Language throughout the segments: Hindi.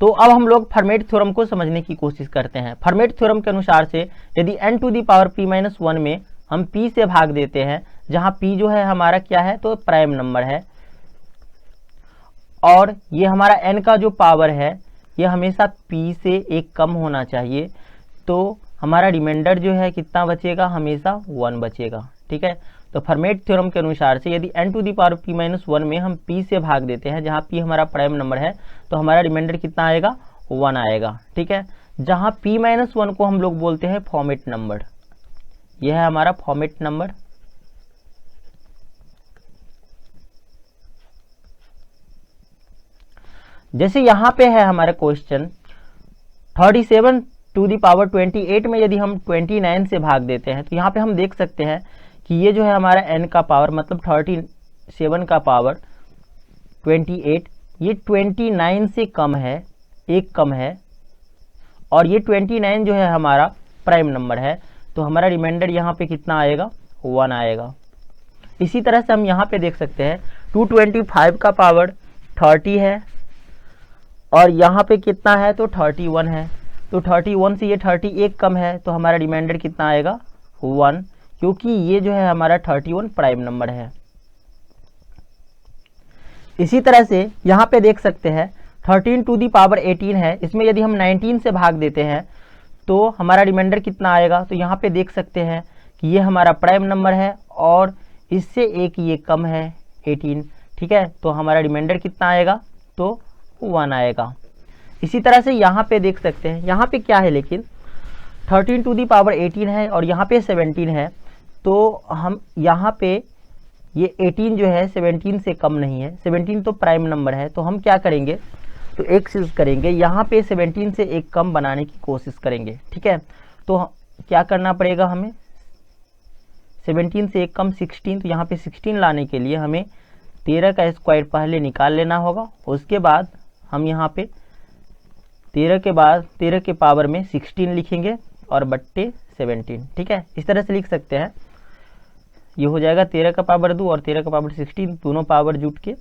तो अब हम लोग फर्मेट थ्योरम को समझने की कोशिश करते हैं। फर्मेट थ्योरम के अनुसार से यदि n to the power p-1 में हम p से भाग देते हैं, जहां p जो है हमारा क्या है, तो प्राइम नंबर है, और ये हमारा n का जो पावर है ये हमेशा p से एक कम होना चाहिए, तो हमारा रिमाइंडर जो है कितना बचेगा, हमेशा 1 बचेगा। ठीक है, तो फर्मेट थ्योरम के अनुसार से यदि n to the power p-1 में हम p से भाग देते हैं, जहां p हमारा प्राइम नंबर है, तो हमारा रिमाइंडर कितना आएगा, 1 आएगा। ठीक है, जहां p-1 को हम लोग बोलते हैं फॉर्मेट नंबर। यह है हमारा फॉर्मेट नंबर। जैसे यहाँ पे है हमारा क्वेश्चन 37 टू दी पावर 28 में यदि हम 29 से भाग देते हैं, तो यहाँ पे हम देख सकते हैं कि ये जो है हमारा n का पावर मतलब 37 का पावर 28, ये 29 से कम है, एक कम है, और ये 29 जो है हमारा प्राइम नंबर है, तो हमारा रिमाइंडर यहाँ पे कितना आएगा, 1 आएगा। इसी तरह से हम यहाँ पे देख सकते हैं 225 का पावर 30 है, और यहाँ पे कितना है, तो 31 है, तो 31 से ये 31 कम है, तो हमारा रिमाइंडर कितना आएगा, 1, क्योंकि ये जो है हमारा 31 प्राइम नंबर है। इसी तरह से यहाँ पे देख सकते हैं 13 टू दी पावर 18 है, इसमें यदि हम 19 से भाग देते हैं तो हमारा रिमाइंडर कितना आएगा, तो यहाँ पे देख सकते हैं कि ये हमारा प्राइम नंबर है और इससे एक ये कम है 18। ठीक है, तो हमारा रिमाइंडर कितना आएगा, तो 1 आएगा। इसी तरह से यहाँ पे देख सकते हैं, यहाँ पे क्या है, लेकिन 13 टू दी पावर 18 है और यहाँ पे 17 है, तो हम यहाँ पे ये 18 जो है 17 से कम नहीं है, 17 तो प्राइम नंबर है, तो हम क्या करेंगे, तो एक चीज़ करेंगे, यहाँ पे 17 से एक कम बनाने की कोशिश करेंगे। ठीक है, तो क्या करना पड़ेगा हमें, 17 से एक कम 16, तो यहाँ पे 16 लाने के लिए हमें 13 का स्क्वायर पहले निकाल लेना होगा, उसके बाद हम यहाँ पे 13 के बाद 13 के पावर में 16 लिखेंगे और बट्टे 17। ठीक है, इस तरह से लिख सकते हैं, ये हो जाएगा 13 का पावर 2 और 13 का पावर 16, दोनों पावर जुट के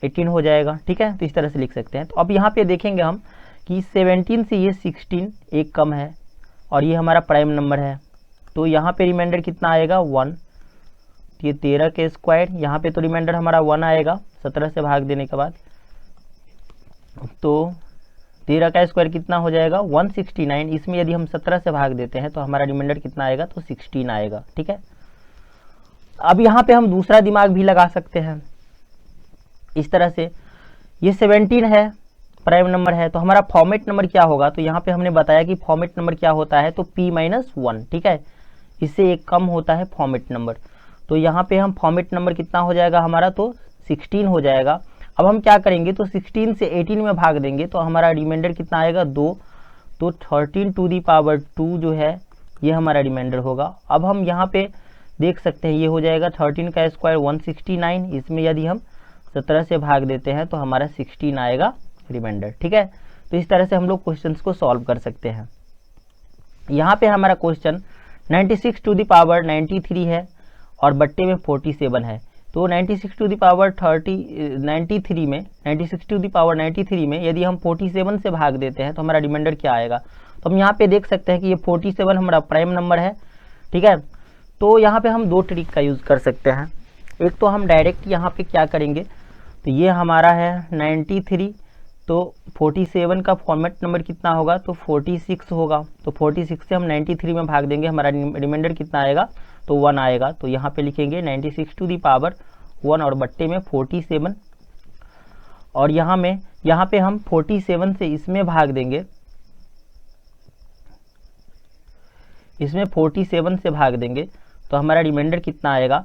18 हो जाएगा। ठीक है, तो इस तरह से लिख सकते हैं। तो अब यहाँ पे देखेंगे हम कि 17 से ये 16 एक कम है और ये हमारा प्राइम नंबर है, तो यहाँ पे रिमाइंडर कितना आएगा, 1, ये 13 के स्क्वायर, यहाँ पे तो रिमाइंडर हमारा 1 आएगा 17 से भाग देने के बाद, तो 13 का स्क्वायर कितना हो जाएगा, 169। इसमें यदि हम 17 से भाग देते हैं तो हमारा रिमाइंडर कितना आएगा, तो 16 आएगा। ठीक है, अब यहाँ पे हम दूसरा दिमाग भी लगा सकते हैं इस तरह से, ये 17 है, प्राइम नंबर है, तो हमारा फॉर्मेट नंबर क्या होगा, तो यहाँ पे हमने बताया कि फॉर्मेट नंबर क्या होता है, तो p-1। ठीक है, इससे एक कम होता है फॉर्मेट नंबर, तो यहाँ पे हम फॉर्मेट नंबर कितना हो जाएगा हमारा, तो 16 हो जाएगा। अब हम क्या करेंगे, तो 16 से 18 में भाग देंगे, तो हमारा रिमाइंडर कितना आएगा, 2, तो 13 टू दी पावर 2 जो है ये हमारा रिमाइंडर होगा। अब हम यहाँ पे देख सकते हैं, ये हो जाएगा 13 का स्क्वायर 169, इसमें यदि हम 17 से भाग देते हैं तो हमारा 16 आएगा रिमाइंडर। ठीक है, तो इस तरह से हम लोग क्वेश्चंस को सॉल्व कर सकते हैं। यहाँ पे हमारा क्वेश्चन 96 टू दी पावर 93 है और बट्टे में 47 है, तो 96 टू दी पावर 93 में 96 टू दी पावर 93 में यदि हम 47 से भाग देते हैं तो हमारा रिमाइंडर क्या आएगा, तो हम यहाँ पे देख सकते हैं कि ये 47 हमारा प्राइम नंबर है। ठीक है, तो यहाँ पे हम दो ट्रिक का यूज़ कर सकते हैं। एक तो हम डायरेक्ट यहाँ पे क्या करेंगे, तो ये हमारा है 93, तो 47 का फॉर्मेट नंबर कितना होगा, तो 46 होगा, तो 46 से हम 93 में भाग देंगे, हमारा रिमाइंडर कितना आएगा, तो 1 आएगा। तो यहाँ पे लिखेंगे 96 टू दी पावर 1 और बट्टे में 47, और यहाँ पे हम 47 से इसमें भाग देंगे, इसमें 47 से भाग देंगे तो हमारा रिमाइंडर कितना आएगा,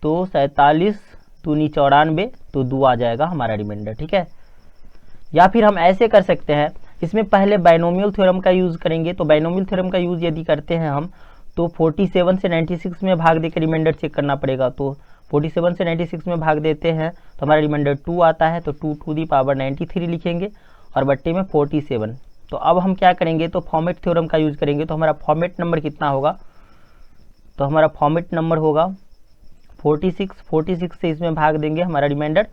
तो 47 दूनी 94, तो 2 आ जाएगा हमारा रिमाइंडर। ठीक है, या फिर हम ऐसे कर सकते हैं, इसमें पहले बाइनोमियल थ्योरम का यूज़ करेंगे, तो बाइनोमियल थ्योरम का यूज़ यदि करते हैं हम, तो 47 से 96 में भाग देकर रिमाइंडर चेक करना पड़ेगा, तो 47 से 96 में भाग देते हैं तो हमारा रिमाइंडर 2 आता है, तो 2 टू दी पावर 93 लिखेंगे और बट्टे में 47। तो अब हम क्या करेंगे, तो फॉर्मेट थ्योरम का यूज़ करेंगे, तो हमारा फॉर्मेट नंबर कितना होगा, तो हमारा फॉर्मेट नंबर होगा 46 से इसमें भाग देंगे, हमारा रिमाइंडर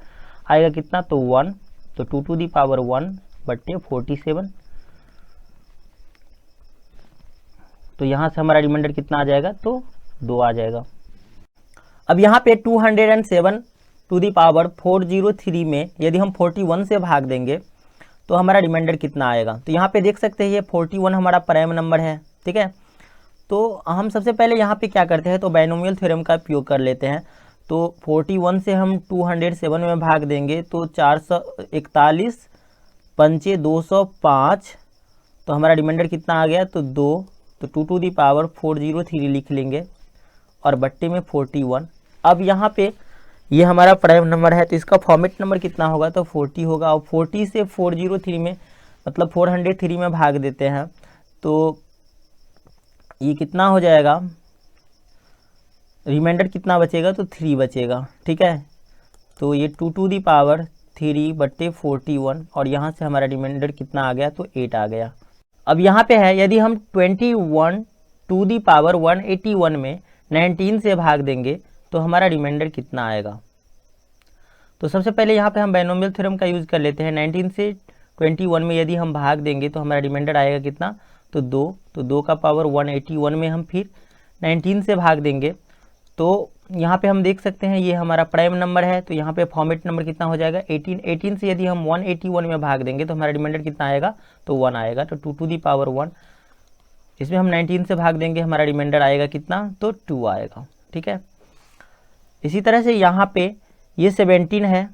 आएगा कितना, तो 1, तो 2 टू दी पावर 1 बट्टे 47। तो यहाँ से हमारा रिमाइंडर कितना आ जाएगा, तो 2 आ जाएगा। अब यहाँ पे 207 टू दी पावर 403 में यदि हम 41 से भाग देंगे तो हमारा रिमाइंडर कितना आएगा। तो यहाँ पे देख सकते हैं ये 41 हमारा प्राइम नंबर है, ठीक है। तो हम सबसे पहले यहाँ पे क्या करते हैं, तो बाइनोमियल थ्योरम का उपयोग कर लेते हैं। तो 41 से हम 207 में भाग देंगे तो 441 पंचे 205, तो हमारा रिमाइंडर कितना आ गया, तो 2। तो 2 टू दी पावर 403 लिख लेंगे और बट्टे में 41। अब यहाँ पे ये हमारा प्राइम नंबर है तो इसका फॉर्मेट नंबर कितना होगा, तो 40 होगा। और 40 से 403 में मतलब 403 में भाग देते हैं तो ये कितना हो जाएगा, रिमाइंडर कितना बचेगा, तो 3 बचेगा, ठीक है। तो ये 2 टू दी पावर 3 बट्टे 41 और यहाँ से हमारा रिमाइंडर कितना आ गया, तो 8 आ गया। अब यहाँ पे है यदि हम 21 टू दी पावर 181 में 19 से भाग देंगे तो हमारा रिमाइंडर कितना आएगा। तो सबसे पहले यहाँ पे हम बाइनोमियल थ्योरम का यूज़ कर लेते हैं। 19 से 21 में यदि हम भाग देंगे तो हमारा रिमाइंडर आएगा कितना, तो 2। तो 2 का पावर 181 में हम फिर 19 से भाग देंगे तो यहाँ पे हम देख सकते हैं ये हमारा प्राइम नंबर है। तो यहाँ पे फॉर्मेट नंबर कितना हो जाएगा, 18। 18 से यदि हम 181 में भाग देंगे तो हमारा रिमाइंडर कितना आएगा, तो 1 आएगा। तो 2 टू दी पावर 1, इसमें हम 19 से भाग देंगे, हमारा रिमाइंडर आएगा कितना, तो 2 आएगा, ठीक है। इसी तरह से यहाँ पे ये 17 है,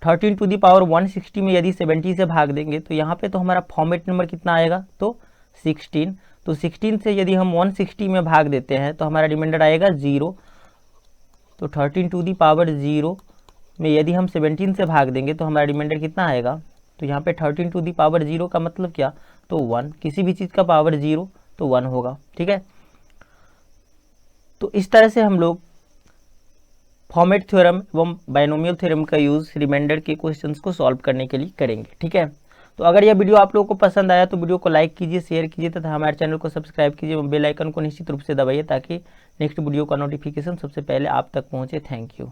13 टू दी पावर 160 में यदि 70 से भाग देंगे तो यहाँ पे तो हमारा फॉर्मेट नंबर कितना आएगा, तो 16। तो 16 से यदि हम 160 में भाग देते हैं तो हमारा रिमाइंडर आएगा 0। तो 13 टू दी पावर 0 में यदि हम 17 से भाग देंगे तो हमारा रिमाइंडर कितना आएगा, तो यहाँ पे 13 टू दी पावर 0 का मतलब क्या, तो 1। किसी भी चीज़ का पावर 0 तो 1 होगा, ठीक है। तो इस तरह से हम लोग फॉर्मेट थ्योरम एवं बाइनोमियल थ्योरम का यूज़ रिमाइंडर के क्वेश्चंस को सॉल्व करने के लिए करेंगे, ठीक है। तो अगर यह वीडियो आप लोगों को पसंद आया तो वीडियो को लाइक कीजिए, शेयर कीजिए तथा हमारे चैनल को सब्सक्राइब कीजिए, बेल आइकन को निश्चित रूप से दबाइए ताकि नेक्स्ट वीडियो का नोटिफिकेशन सबसे पहले आप तक पहुंचे। Thank you.